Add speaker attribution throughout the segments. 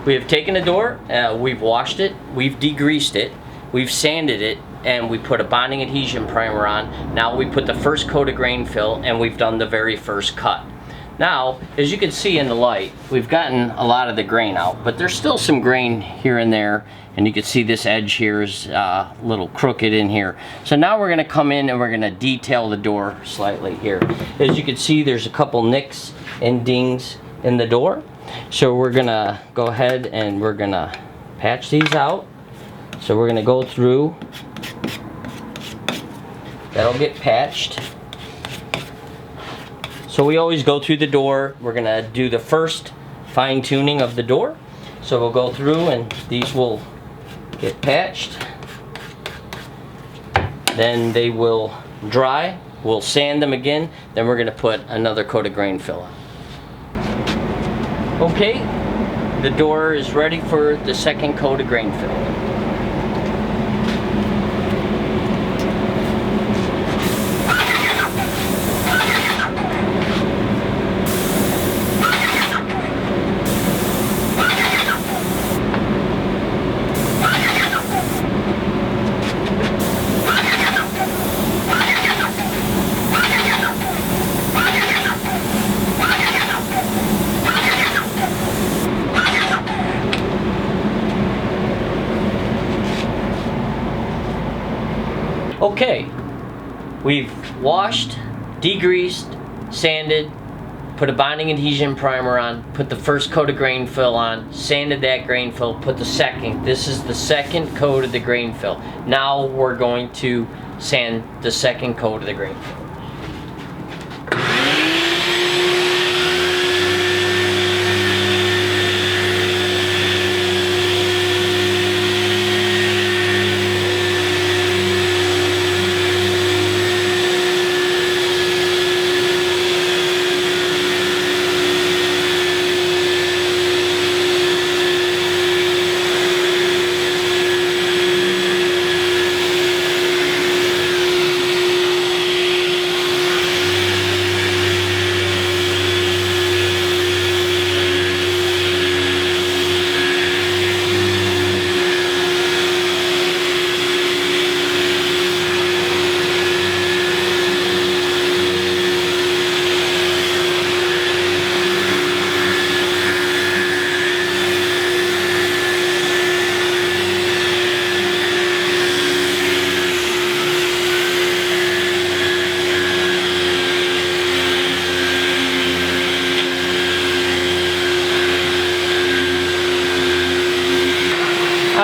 Speaker 1: We have taken the door, we've washed it, we've degreased it, we've sanded it, and we put a bonding adhesion primer on. Now we put the first coat of grain fill, and we've done the very first cut. Now, as you can see in the light, we've gotten a lot of the grain out, but there's still some grain here and there, and you can see this edge here is a little crooked in here. So now we're going to come in and we're going to detail the door slightly here. As you can see, there's a couple nicks and dings in the door. So we're going to go ahead and we're going to patch these out. So we're going to go through. That'll get patched. So we always go through the door. We're going to do the first fine tuning of the door. So we'll go through and these will get patched. Then they will dry. We'll sand them again. Then we're going to put another coat of grain fill on. Okay, the door is ready for the second coat of grain fill. Okay, we've washed, degreased, sanded, put a bonding adhesion primer on, put the first coat of grain fill on, sanded that grain fill, put the second. This is the second coat of the grain fill. Now we're going to sand the second coat of the grain fill.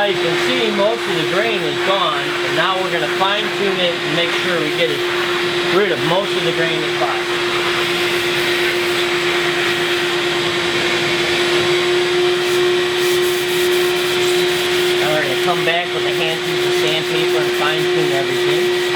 Speaker 1: You can see most of the grain is gone, and now we're going to fine tune it and make sure we get rid of most of the grain as possible. Now we're going to come back with a hand piece of sandpaper and fine tune everything.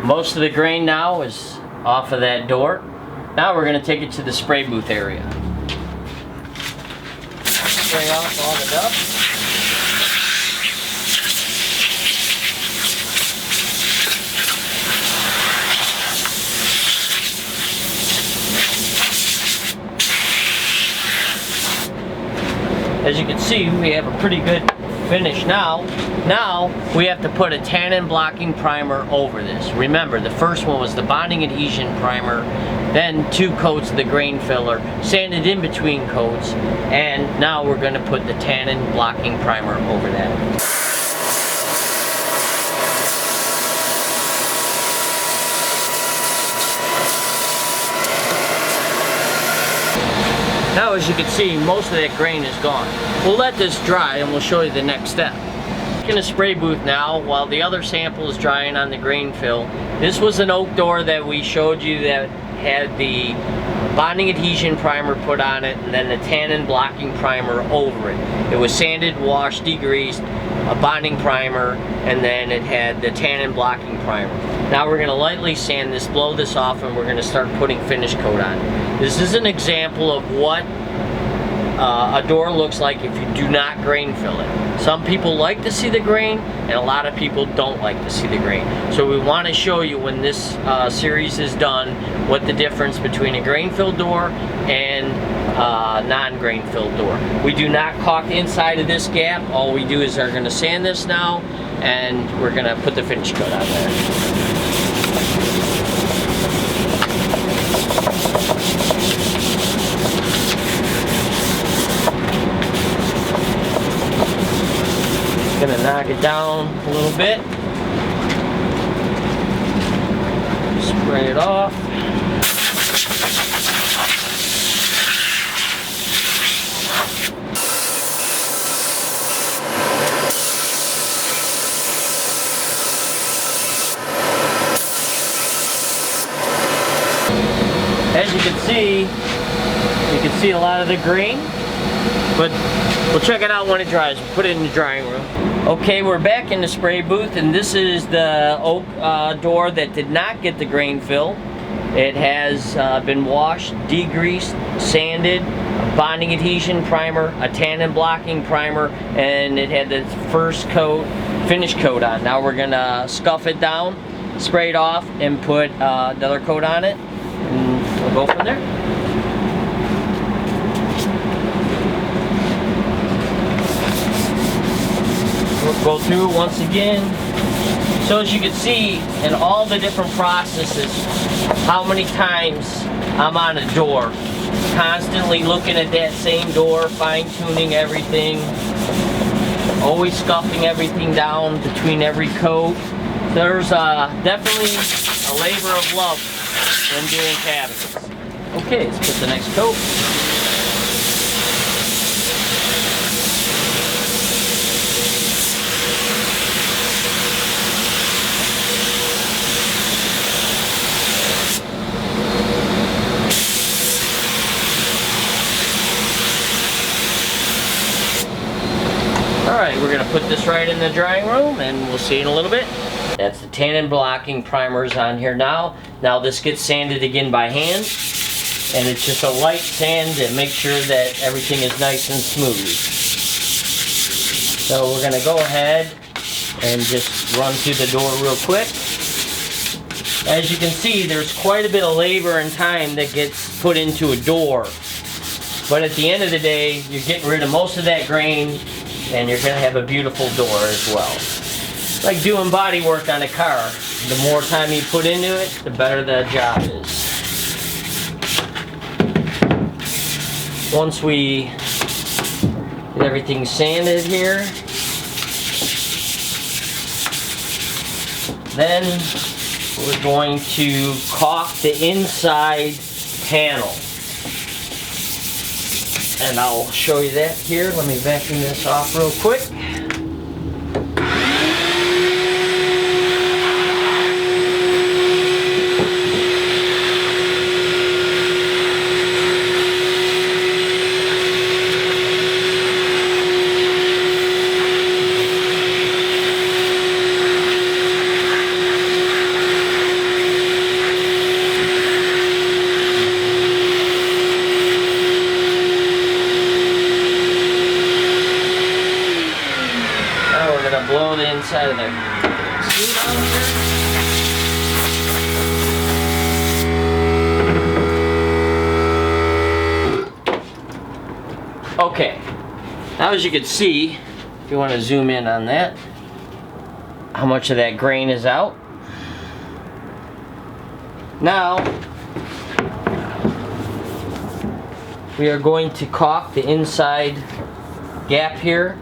Speaker 1: Most of the grain now is off of that door. Now we're going to take it to the spray booth area. Spray off all the dust. As you can see, we have a pretty good finish now. Now we have to put a tannin blocking primer over this. Remember, the first one was the bonding adhesion primer, then 2 coats of the grain filler, sanded in between coats, and now we're going to put the tannin blocking primer over that. Now as you can see, most of that grain is gone. We'll let this dry and we'll show you the next step. In a spray booth now while the other sample is drying on the grain fill. This was an oak door that we showed you that had the bonding adhesion primer put on it and then the tannin blocking primer over it. It was sanded, washed, degreased, a bonding primer, and then it had the tannin blocking primer. Now we're going to lightly sand this, blow this off, and we're going to start putting finish coat on. This is an example of what a door looks like if you do not grain fill it. Some people like to see the grain, and a lot of people don't like to see the grain. So we want to show you when this series is done what the difference between a grain filled door and non-grain filled door. We do not caulk the inside of this gap. All we do is are going to sand this now, and we're going to put the finish coat on there. Gonna knock it down a little bit. Spray it off. As you can see a lot of the grain, but we'll check it out when it dries. We'll put it in the drying room. Okay, we're back in the spray booth, and this is the oak door that did not get the grain fill. It has been washed, degreased, sanded, a bonding adhesion primer, a tannin blocking primer, and it had the first coat, finish coat on. Now we're gonna scuff it down, spray it off, and put another coat on it, and we'll go from there. We'll go through it once again. So as you can see in all the different processes, how many times I'm on a door, constantly looking at that same door, fine-tuning everything, always scuffing everything down between every coat. There's definitely a labor of love when doing cabinets. Okay, let's put the next coat. Alright, we're going to put this right in the drying room and we'll see in a little bit. That's the tannin blocking primers on here now. Now this gets sanded again by hand, and it's just a light sand to make sure that everything is nice and smooth. So we're going to go ahead and just run through the door real quick. As you can see, there's quite a bit of labor and time that gets put into a door. But at the end of the day, you're getting rid of most of that grain, and you're going to have a beautiful door as well. Like doing body work on a car. The more time you put into it, the better the job is. Once we get everything sanded here, then we're going to caulk the inside panel. And I'll show you that here. Let me vacuum this off real quick. Blow the inside of the seat on here. Okay, now as you can see, if you want to zoom in on that, how much of that grain is out. Now, we are going to caulk the inside gap here.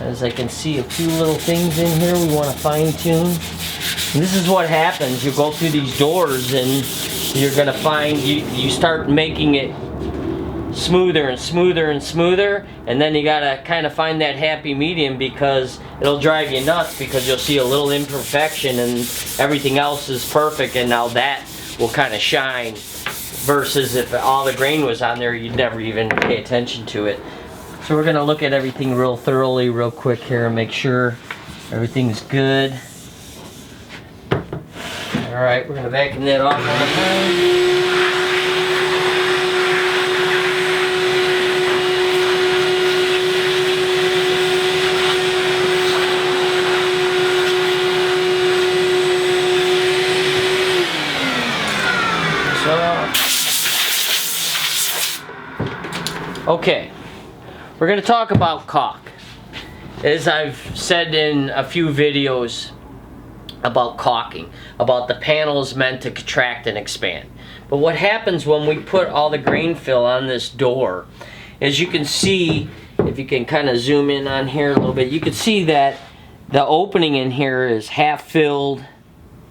Speaker 1: As I can see a few little things in here we want to fine tune. And this is what happens. You go through these doors and you're going to find you start making it smoother and smoother and smoother, and then you gotta kind of find that happy medium, because it'll drive you nuts because you'll see a little imperfection and everything else is perfect, and now that will kind of shine, versus if all the grain was on there you'd never even pay attention to it. So we're gonna look at everything real thoroughly real quick here and make sure everything's good. Alright, we're gonna vacuum that off one time. Okay, we're going to talk about caulk. As I've said in a few videos about caulking, about the panels meant to contract and expand. But what happens when we put all the grain fill on this door, as you can see, if you can kind of zoom in on here a little bit, you can see that the opening in here is half filled,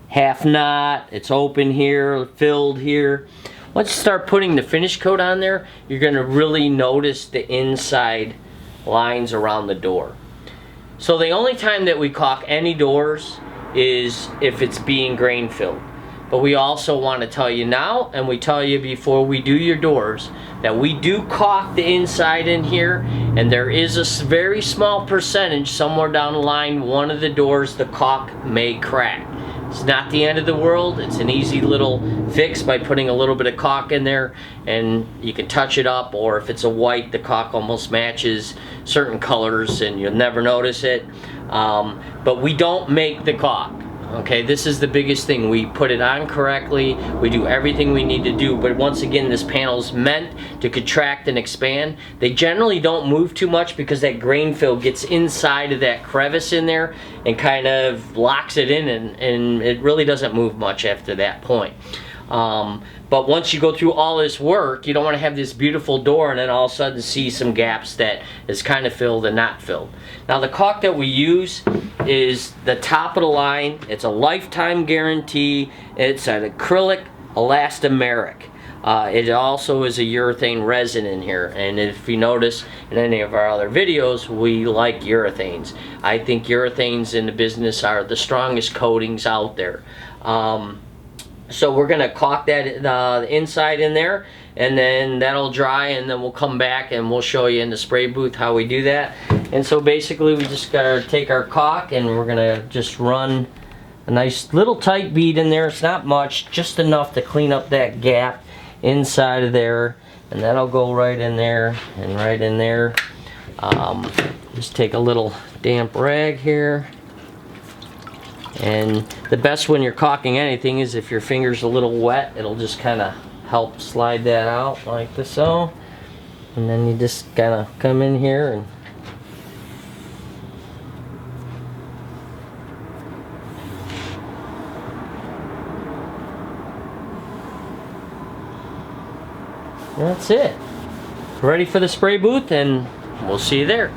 Speaker 1: half not. It's open here, filled here. Once you start putting the finish coat on there, you're going to really notice the inside lines around the door. So the only time that we caulk any doors is if it's being grain filled. But we also want to tell you now, and we tell you before we do your doors, that we do caulk the inside in here, and there is a very small percentage somewhere down the line, one of the doors the caulk may crack. It's not the end of the world. It's an easy little fix by putting a little bit of caulk in there, and you can touch it up, or if it's a white, the caulk almost matches certain colors and you'll never notice it. But we don't make the caulk. Okay, this is the biggest thing. We put it on correctly, we do everything we need to do, but once again, this panel's meant to contract and expand. They generally don't move too much because that grain fill gets inside of that crevice in there and kind of locks it in, and it really doesn't move much after that point. But once you go through all this work, you don't want to have this beautiful door and then all of a sudden see some gaps that is kind of filled and not filled. Now the caulk that we use is the top of the line. It's a lifetime guarantee. It's an acrylic elastomeric. It also is a urethane resin in here, and if you notice in any of our other videos, we like urethanes. I think urethanes in the business are the strongest coatings out there. So we're going to caulk that the inside in there, and then that'll dry, and then we'll come back and we'll show you in the spray booth how we do that. And so basically we just got to take our caulk and we're going to just run a nice little tight bead in there. It's not much, just enough to clean up that gap inside of there, and that'll go right in there and right in there. Just take a little damp rag here. And the best when you're caulking anything is if your finger's a little wet, it'll just kind of help slide that out like this, so. And then you just kind of come in here and that's it. Ready for the spray booth, and we'll see you there.